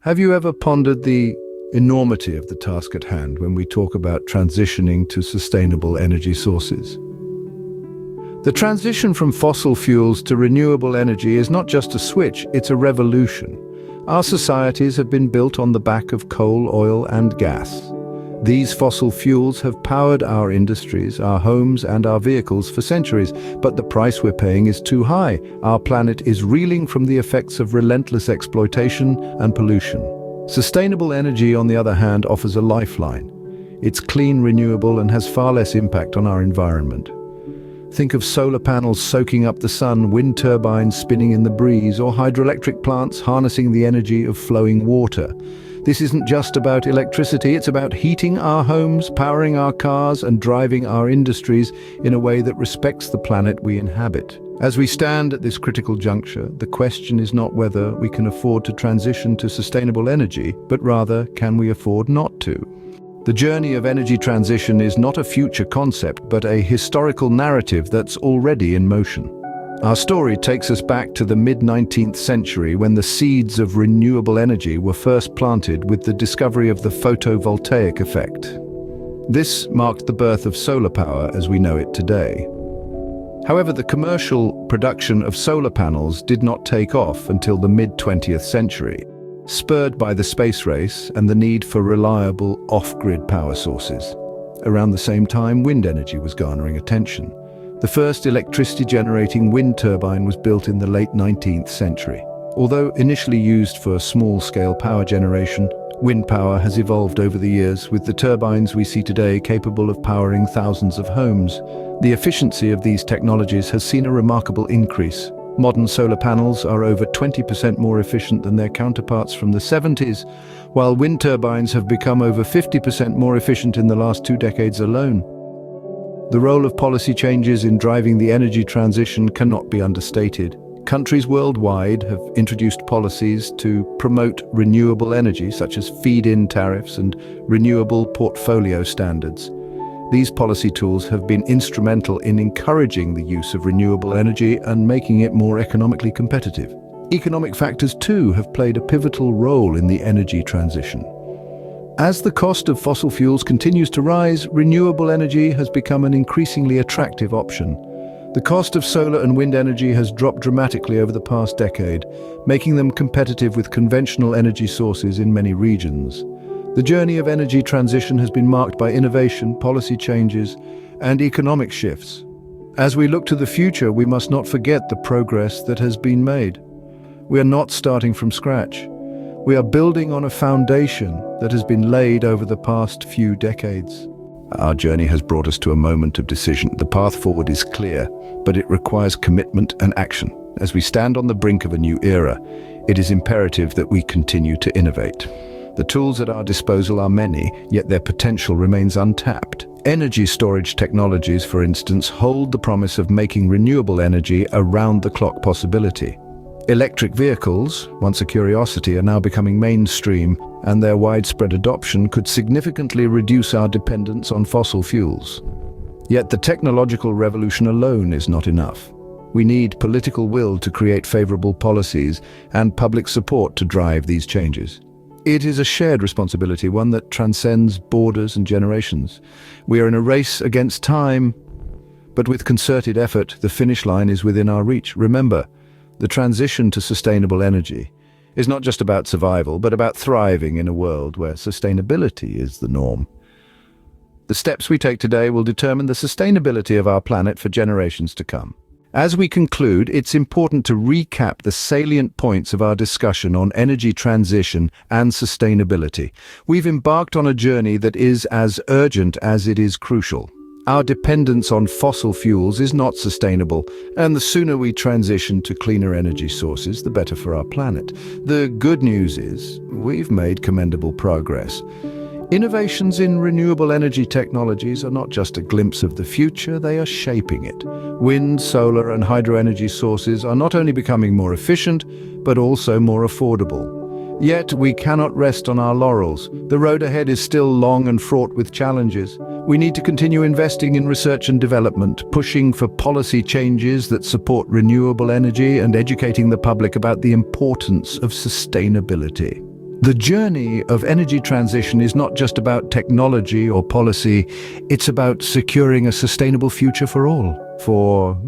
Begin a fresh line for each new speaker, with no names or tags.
Have you ever pondered the enormity of the task at hand when we talk about transitioning to sustainable energy sources? The transition from fossil fuels to renewable energy is not just a switch, it's a revolution. Our societies have been built on the back of coal, oil, and gas. These fossil fuels have powered our industries, our homes, and our vehicles for centuries, but the price we're paying is too high. Our planet is reeling from the effects of relentless exploitation and pollution. Sustainable energy, on the other hand, offers a lifeline. It's clean, renewable, and has far less impact on our environment. Think of solar panels soaking up the sun, wind turbines spinning in the breeze, or hydroelectric plants harnessing the energy of flowing water. This isn't just about electricity, it's about heating our homes, powering our cars, and driving our industries in a way that respects the planet we inhabit. As we stand at this critical juncture, the question is not whether we can afford to transition to sustainable energy, but rather, can we afford not to? The journey of energy transition is not a future concept, but a historical narrative that's already in motion. Our story takes us back to the mid-19th century when the seeds of renewable energy were first planted with the discovery of the photovoltaic effect. This marked the birth of solar power as we know it today. However, the commercial production of solar panels did not take off until the mid-20th century, spurred by the space race and the need for reliable off-grid power sources. Around the same time, wind energy was garnering attention. The first electricity-generating wind turbine was built in the late 19th century. Although initially used for small-scale power generation, wind power has evolved over the years, with the turbines we see today capable of powering thousands of homes. The efficiency of these technologies has seen a remarkable increase. Modern solar panels are over 20% more efficient than their counterparts from the 70s, while wind turbines have become over 50% more efficient in the last 2 decades alone. The role of policy changes in driving the energy transition cannot be understated. Countries worldwide have introduced policies to promote renewable energy, such as feed-in tariffs and renewable portfolio standards. These policy tools have been instrumental in encouraging the use of renewable energy and making it more economically competitive. Economic factors, too, have played a pivotal role in the energy transition. As the cost of fossil fuels continues to rise, renewable energy has become an increasingly attractive option. The cost of solar and wind energy has dropped dramatically over the past decade, making them competitive with conventional energy sources in many regions. The journey of energy transition has been marked by innovation, policy changes, and economic shifts. As we look to the future, we must not forget the progress that has been made. We are not starting from scratch. We are building on a foundation that has been laid over the past few decades. Our journey has brought us to a moment of decision. The path forward is clear, but it requires commitment and action. As we stand on the brink of a new era, it is imperative that we continue to innovate. The tools at our disposal are many, yet their potential remains untapped. Energy storage technologies, for instance, hold the promise of making renewable energy a round-the-clock possibility. Electric vehicles, once a curiosity, are now becoming mainstream, and their widespread adoption could significantly reduce our dependence on fossil fuels. Yet the technological revolution alone is not enough. We need political will to create favorable policies and public support to drive these changes. It is a shared responsibility, one that transcends borders and generations. We are in a race against time, but with concerted effort, the finish line is within our reach. Remember, the transition to sustainable energy is not just about survival, but about thriving in a world where sustainability is the norm. The steps we take today will determine the sustainability of our planet for generations to come. As we conclude, it's important to recap the salient points of our discussion on energy transition and sustainability. We've embarked on a journey that is as urgent as it is crucial. Our dependence on fossil fuels is not sustainable, and the sooner we transition to cleaner energy sources, the better for our planet. The good news is, we've made commendable progress. Innovations in renewable energy technologies are not just a glimpse of the future, they are shaping it. Wind, solar, and hydro energy sources are not only becoming more efficient, but also more affordable. Yet we cannot rest on our laurels. The road ahead is still long and fraught with challenges. We need to continue investing in research and development, pushing for policy changes that support renewable energy and educating the public about the importance of sustainability. The journey of energy transition is not just about technology or policy, it's about securing a sustainable future for all, for